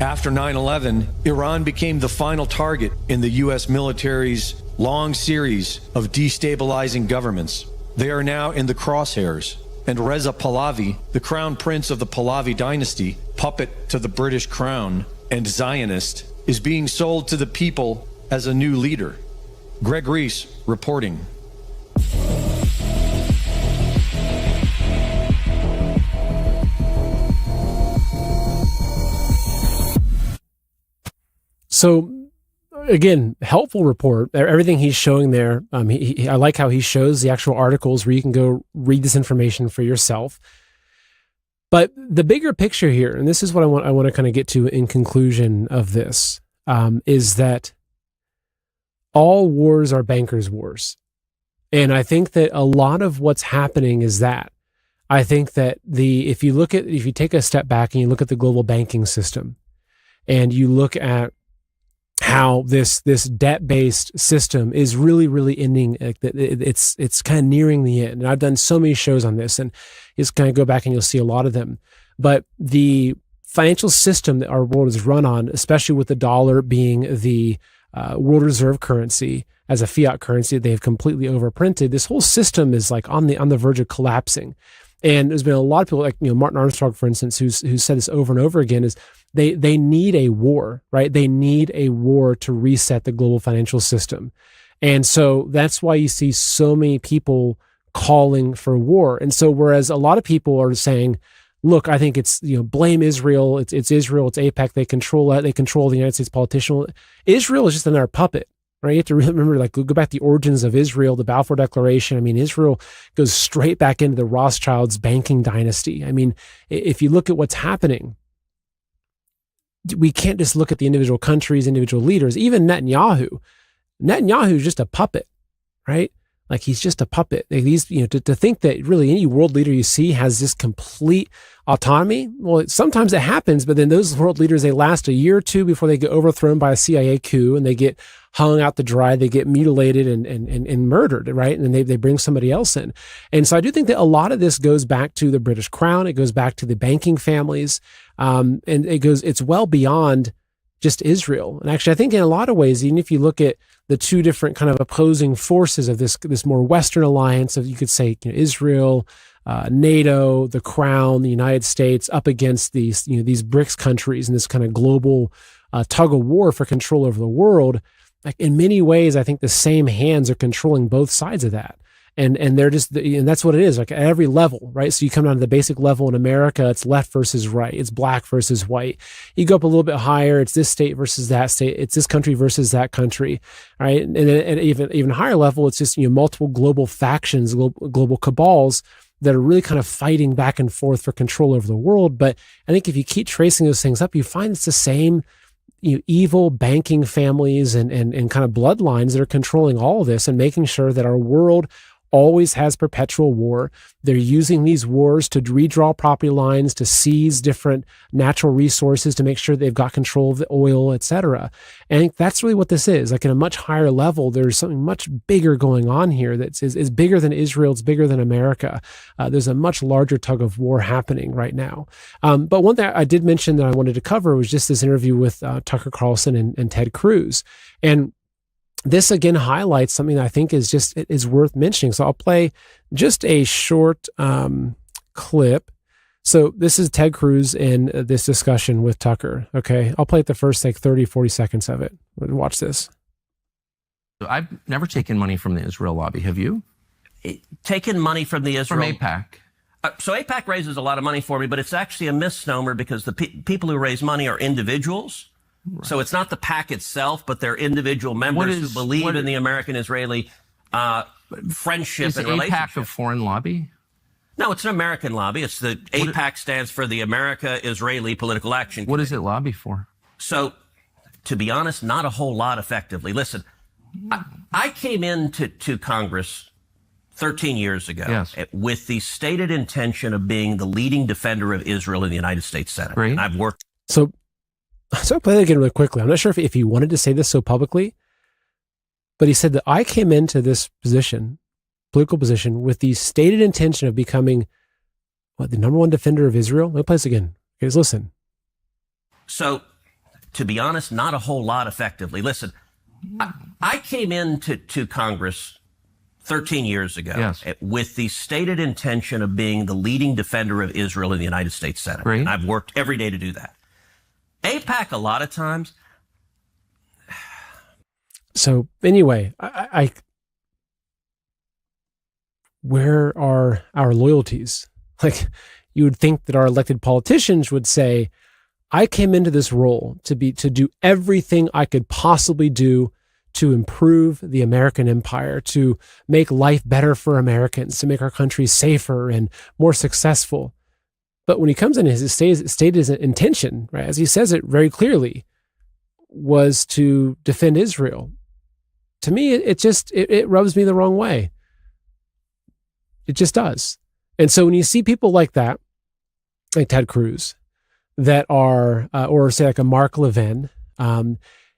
After 9/11, Iran became the final target in the U.S. military's long series of destabilizing governments. They are now in the crosshairs, and Reza Pahlavi, the crown prince of the Pahlavi dynasty, puppet to the British crown and Zionist, is being sold to the people as a new leader. Greg Reese reporting. So, again, helpful report. Everything he's showing there. I like how he shows the actual articles where you can go read this information for yourself. But the bigger picture here, and this is what I want to kind of get to in conclusion of this, is that all wars are bankers' wars. And I think that a lot of what's happening is that. I think that if you take a step back and you look at the global banking system and you look at how this debt-based system is really, really ending, it's kind of nearing the end. And I've done so many shows on this, and you just kind of go back and you'll see a lot of them. But the financial system that our world is run on, especially with the dollar being the world reserve currency as a fiat currency that they've completely overprinted, this whole system is like on the verge of collapsing. And there's been a lot of people, like Martin Armstrong, for instance, who's said this over and over again, is they need a war, right? They need a war to reset the global financial system. And so that's why you see so many people calling for war. And so whereas a lot of people are saying, look, I think it's, blame Israel. It's Israel, it's AIPAC. They control that. They control the United States politician. Israel is just another puppet, right? You have to remember, go back to the origins of Israel, the Balfour Declaration. I mean, Israel goes straight back into the Rothschilds banking dynasty. I mean, if you look at what's happening, we can't just look at the individual countries, individual leaders. Even Netanyahu is just a puppet, right? Like, he's just a puppet. These, to think that really any world leader you see has this complete autonomy. Well, sometimes it happens, but then those world leaders, they last a year or two before they get overthrown by a CIA coup and they get hung out to dry, they get mutilated and murdered, right? And then they bring somebody else in. And so I do think that a lot of this goes back to the British Crown. It goes back to the banking families. And it's well beyond just Israel. And actually, I think in a lot of ways, even if you look at the two different kind of opposing forces of this more Western alliance of, you could say, Israel, NATO, the Crown, the United States, up against these BRICS countries and this kind of global tug of war for control over the world. Like, in many ways, I think the same hands are controlling both sides of that. And they're just, and that's what it is, like at every level, right? So you come down to the basic level in America, it's left versus right, it's black versus white. You go up a little bit higher, it's this state versus that state, it's this country versus that country, right? And then at even higher level, it's just, multiple global factions, global cabals that are really kind of fighting back and forth for control over the world. But I think if you keep tracing those things up, you find it's the same evil banking families and kind of bloodlines that are controlling all of this and making sure that our world always has perpetual war. They're using these wars to redraw property lines, to seize different natural resources, to make sure they've got control of the oil, etc. And I think that's really what this is. Like, at a much higher level, there's something much bigger going on here that is bigger than Israel, it's bigger than America. There's a much larger tug of war happening right now. But one thing I did mention that I wanted to cover was just this interview with Tucker Carlson and Ted Cruz. And this again highlights something that I think is worth mentioning. So I'll play just a short clip. So this is Ted Cruz in this discussion with Tucker. Okay, I'll play the first 30, 40 seconds of it. Watch this. I've never taken money from the Israel lobby. Have you? Taken money from the Israel? From AIPAC. So AIPAC raises a lot of money for me, but it's actually a misnomer because the people who raise money are individuals. Right. So it's not the PAC itself, but they're individual members who believe in the American-Israeli friendship and relationship. Is AIPAC a foreign lobby? No, it's an American lobby. It's the AIPAC stands for the America-Israeli Political Action Committee. What does it lobby for? So, to be honest, not a whole lot effectively. Listen, I came into Congress 13 years ago with the stated intention of being the leading defender of Israel in the United States Senate. Great. And I've worked. So I'll play that again really quickly. I'm not sure if he wanted to say this so publicly, but he said that I came into this position, political position, with the stated intention of becoming the number one defender of Israel. Let me play this again. Guys, listen. So, to be honest, not a whole lot effectively. Listen, I came into Congress 13 years ago with the stated intention of being the leading defender of Israel in the United States Senate. Great. And I've worked every day to do that. AIPAC, a lot of times. So anyway, where are our loyalties? Like, you would think that our elected politicians would say, I came into this role to do everything I could possibly do to improve the American empire, to make life better for Americans, to make our country safer and more successful. But when he comes in, his stated intention, right, as he says it very clearly, was to defend Israel. To me, it rubs me the wrong way. It just does. And so when you see people like that, like Ted Cruz, that are, or say like a Mark Levin,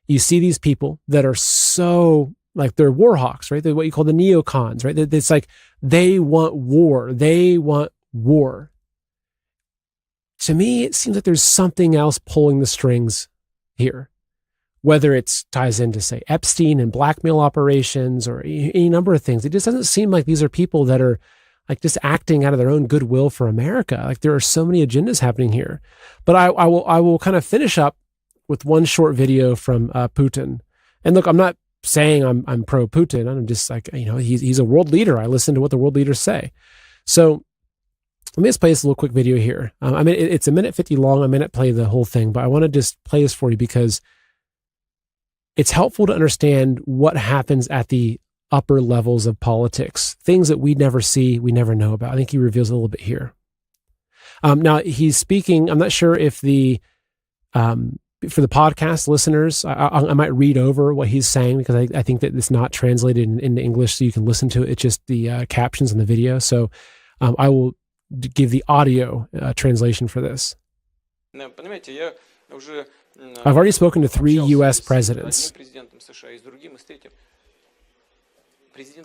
you see these people that are so, like, they're war hawks, right? They're what you call the neocons, right? It's like they want war. They want war. To me, it seems like there's something else pulling the strings here, whether it ties into, say, Epstein and blackmail operations or any number of things. It just doesn't seem like these are people that are like just acting out of their own goodwill for America. Like, there are so many agendas happening here. But I will kind of finish up with one short video from Putin. And look, I'm not saying I'm pro Putin. I'm just like, he's a world leader. I listen to what the world leaders say. So let me just play this little quick video here. It's a minute 50 long. I may not play the whole thing, but I want to just play this for you because it's helpful to understand what happens at the upper levels of politics, things that we never see, we never know about. I think he reveals a little bit here. Now he's speaking. I'm not sure if for the podcast listeners, I might read over what he's saying because I think that it's not translated into English, so you can listen to it. It's just the captions in the video. So I will give the audio translation for this. I've already spoken to 3 U.S. presidents.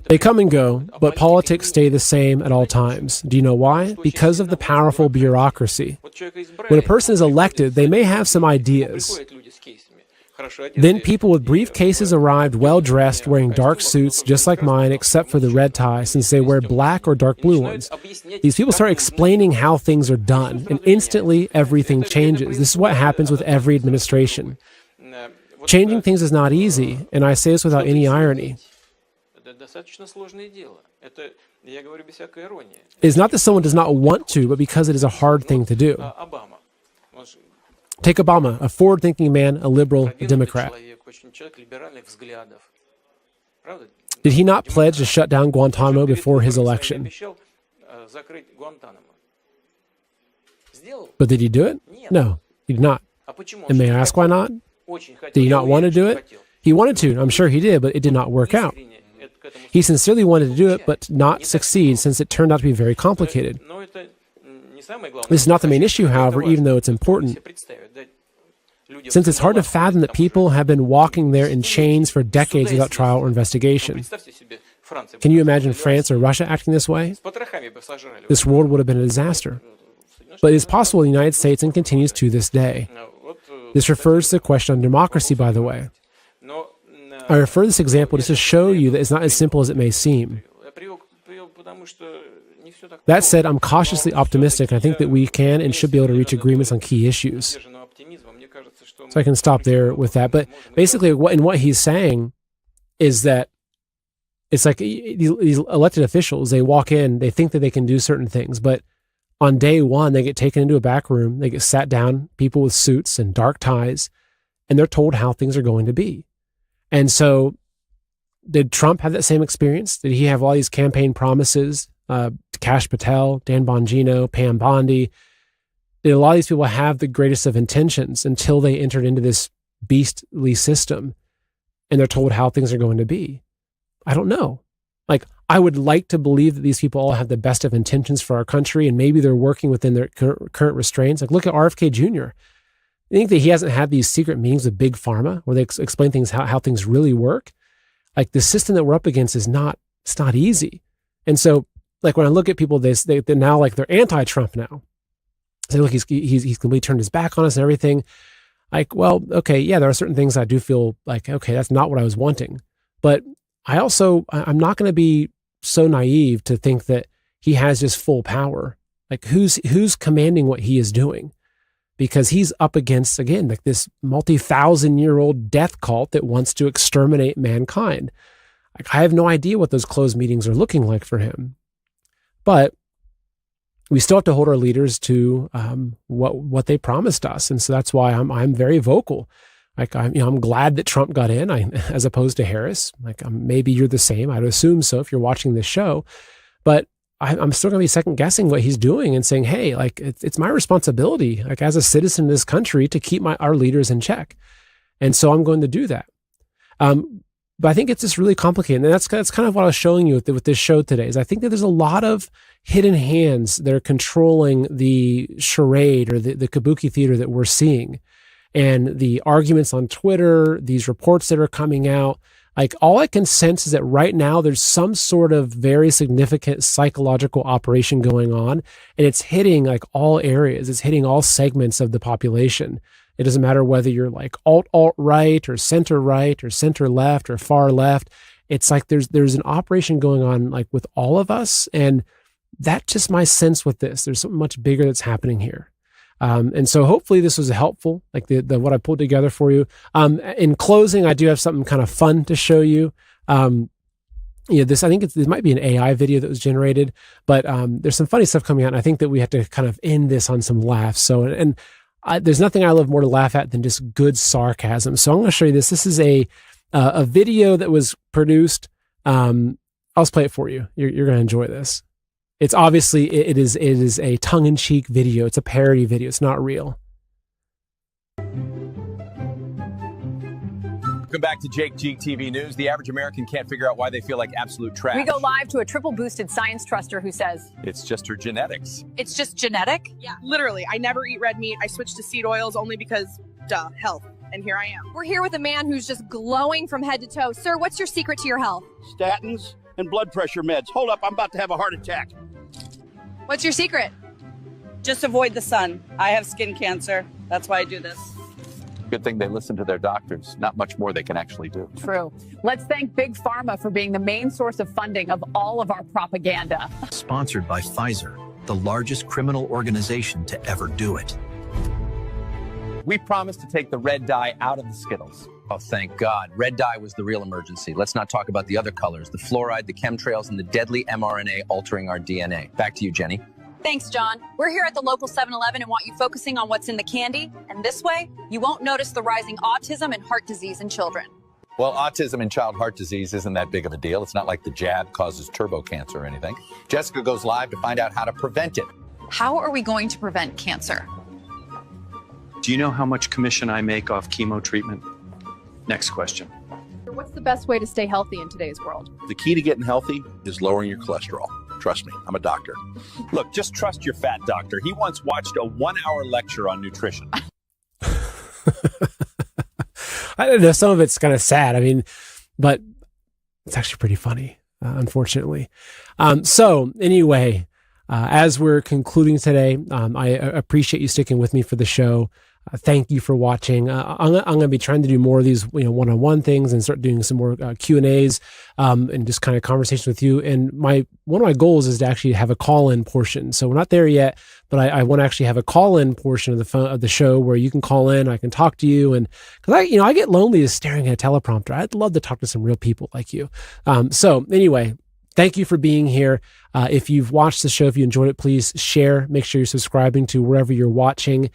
They come and go, but politics stay the same at all times. Do you know why? Because of the powerful bureaucracy. When a person is elected, they may have some ideas. Then people with briefcases arrived well-dressed, wearing dark suits, just like mine, except for the red tie, since they wear black or dark blue ones. These people start explaining how things are done, and instantly everything changes. This is what happens with every administration. Changing things is not easy, and I say this without any irony. It's not that someone does not want to, but because it is a hard thing to do. Take Obama, a forward-thinking man, a liberal, a Democrat. Did he not pledge to shut down Guantanamo before his election? But did he do it? No, he did not. And may I ask why not? Did he not want to do it? He wanted to, I'm sure he did, but it did not work out. He sincerely wanted to do it, but not succeed, since it turned out to be very complicated. This is not the main issue, however, even though it's important. Since it's hard to fathom that people have been walking there in chains for decades without trial or investigation. Can you imagine France or Russia acting this way? This world would have been a disaster. But it is possible in the United States and continues to this day. This refers to the question on democracy, by the way. I refer this example just to show you that it's not as simple as it may seem. That said, I'm cautiously optimistic, and I think that we can and should be able to reach agreements on key issues. So I can stop there with that. But basically, what he's saying is that it's like these elected officials, they walk in, they think that they can do certain things, but on day one, they get taken into a back room, they get sat down, people with suits and dark ties, and they're told how things are going to be. And so did Trump have that same experience? Did he have all these campaign promises, Kash Patel, Dan Bongino, Pam Bondi. A lot of these people have the greatest of intentions until they entered into this beastly system and they're told how things are going to be. I don't know. Like, I would like to believe that these people all have the best of intentions for our country and maybe they're working within their current restraints. Like, look at RFK Jr. I think that he hasn't had these secret meetings with Big Pharma where they explain things, how things really work. Like, the system that we're up against it's not easy. And so, like, when I look at people, they're now like they're anti-Trump now. Say, look, he's completely turned his back on us and everything. Like, well, okay, yeah, there are certain things I do feel like, okay, that's not what I was wanting. But I'm not going to be so naive to think that he has just full power. Like, who's commanding what he is doing? Because he's up against, again, like this multi-thousand-year-old death cult that wants to exterminate mankind. Like, I have no idea what those closed meetings are looking like for him. But we still have to hold our leaders to what they promised us. And so that's why I'm very vocal. Like, I'm glad that Trump got in as opposed to Harris. Like, maybe you're the same. I'd assume so if you're watching this show. But I'm still going to be second guessing what he's doing and saying, hey, like, it's my responsibility, like, as a citizen of this country, to keep our leaders in check. And so I'm going to do that. But I think it's just really complicated. And that's kind of what I was showing you with this show today, is I think that there's a lot of hidden hands that are controlling the charade or the kabuki theater that we're seeing. And the arguments on Twitter, these reports that are coming out, like, all I can sense is that right now there's some sort of very significant psychological operation going on, and it's hitting like all areas. It's hitting all segments of the population. It doesn't matter whether you're like alt-right or center-right or center-left or far left. It's like there's an operation going on like with all of us, and that's just my sense with this. There's something much bigger that's happening here. And so hopefully this was helpful, like the what I pulled together for you. In closing, I do have something kind of fun to show you. This, I think this might be an AI video that was generated, but there's some funny stuff coming out. And I think that we have to kind of end this on some laughs. So, there's nothing I love more to laugh at than just good sarcasm. So I'm going to show you this. This is a video that was produced. I'll just play it for you. You're going to enjoy this. It's obviously, it is a tongue-in-cheek video. It's a parody video. It's not real. Welcome back to Jake Geek TV News. The average American can't figure out why they feel like absolute trash. We go live to a triple-boosted science truster who says, it's just her genetics. It's just genetic? Yeah, literally. I never eat red meat. I switched to seed oils only because, health. And here I am. We're here with a man who's just glowing from head to toe. Sir, what's your secret to your health? Statins and blood pressure meds. Hold up, I'm about to have a heart attack. What's your secret? Just avoid the sun. I have skin cancer. That's why I do this. Good thing they listen to their doctors. Not much more they can actually do. True. Let's thank Big Pharma for being the main source of funding of all of our propaganda. Sponsored by Pfizer, the largest criminal organization to ever do it. We promised to take the red dye out of the Skittles. Oh, thank God. Red dye was the real emergency. Let's not talk about the other colors, the fluoride, the chemtrails, and the deadly mRNA altering our DNA. Back to you, Jenny. Thanks, John. We're here at the local 7-Eleven and want you focusing on what's in the candy. And this way, you won't notice the rising autism and heart disease in children. Well, autism and child heart disease isn't that big of a deal. It's not like the jab causes turbo cancer or anything. Jessica goes live to find out how to prevent it. How are we going to prevent cancer? Do you know how much commission I make off chemo treatment? Next question. What's the best way to stay healthy in today's world? The key to getting healthy is lowering your cholesterol. Trust me, I'm a doctor. Look, just trust your fat doctor. He once watched a 1-hour lecture on nutrition. I don't know. Some of it's kind of sad. I mean, but it's actually pretty funny, unfortunately. So anyway, as we're concluding today, I appreciate you sticking with me for the show. Thank you for watching. I'm going to be trying to do more of these, one-on-one things and start doing some more Q&As and just kind of conversations with you. And one of my goals is to actually have a call-in portion. So we're not there yet, but I want to actually have a call-in portion of the show where you can call in. I can talk to you, and because I get lonely just staring at a teleprompter. I'd love to talk to some real people like you. So anyway. Thank you for being here. If you've watched the show, if you enjoyed it, please share. Make sure you're subscribing to wherever you're watching.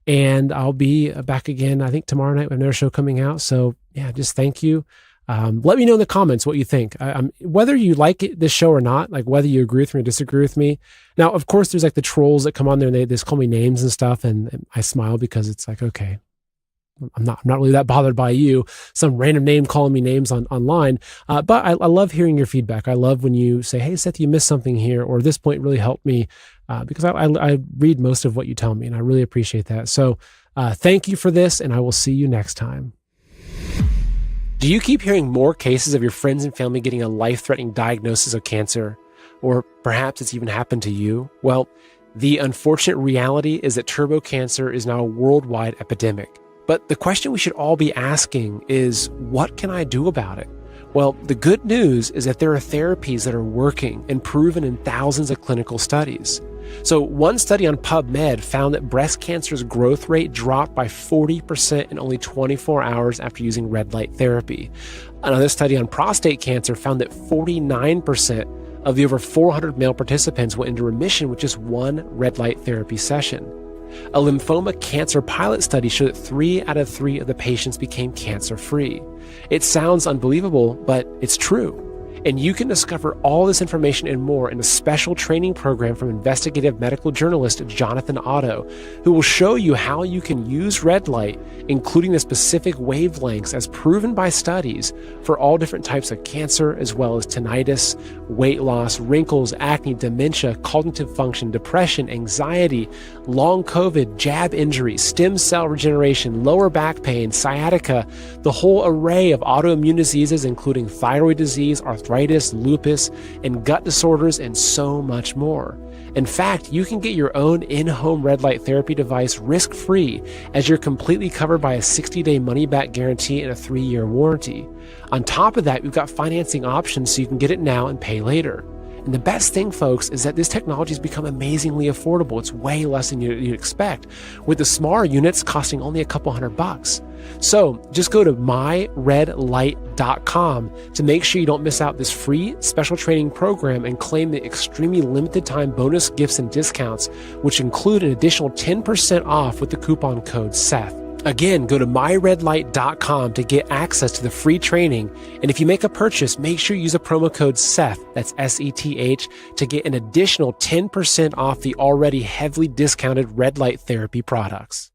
And I'll be back again, I think, tomorrow night with another show coming out. So, yeah, just thank you. Let me know in the comments what you think. Whether you like this show or not, like whether you agree with me or disagree with me. Now, of course, there's like the trolls that come on there and they just call me names and stuff. And I smile because it's like, okay, I'm not really that bothered by you, some random name calling me names online. But I love hearing your feedback. I love when you say, hey, Seth, you missed something here, or this point really helped me, because I read most of what you tell me, and I really appreciate that. So thank you for this, and I will see you next time. Do you keep hearing more cases of your friends and family getting a life-threatening diagnosis of cancer? Or perhaps it's even happened to you? Well, the unfortunate reality is that turbo cancer is now a worldwide epidemic. But the question we should all be asking is, what can I do about it? Well, the good news is that there are therapies that are working and proven in thousands of clinical studies. So one study on PubMed found that breast cancer's growth rate dropped by 40% in only 24 hours after using red light therapy. Another study on prostate cancer found that 49% of the over 400 male participants went into remission with just one red light therapy session. A lymphoma cancer pilot study showed that 3 out of 3 of the patients became cancer-free. It sounds unbelievable, but it's true. And you can discover all this information and more in a special training program from investigative medical journalist Jonathan Otto, who will show you how you can use red light, including the specific wavelengths as proven by studies, for all different types of cancer, as well as tinnitus, weight loss, wrinkles, acne, dementia, cognitive function, depression, anxiety, long COVID, jab injuries, stem cell regeneration, lower back pain, sciatica, the whole array of autoimmune diseases, including thyroid disease, arthritis, lupus, and gut disorders, and so much more. In fact, you can get your own in-home red light therapy device risk-free, as you're completely covered by a 60-day money-back guarantee and a 3-year warranty. On top of that, we've got financing options so you can get it now and pay later. And the best thing, folks, is that this technology has become amazingly affordable. It's way less than you'd expect, with the smaller units costing only a couple $100. So just go to myredlight.com to make sure you don't miss out this free special training program and claim the extremely limited time bonus gifts and discounts, which include an additional 10% off with the coupon code SETH. Again, go to myredlight.com to get access to the free training. And if you make a purchase, make sure you use a promo code SETH, that's SETH, to get an additional 10% off the already heavily discounted red light therapy products.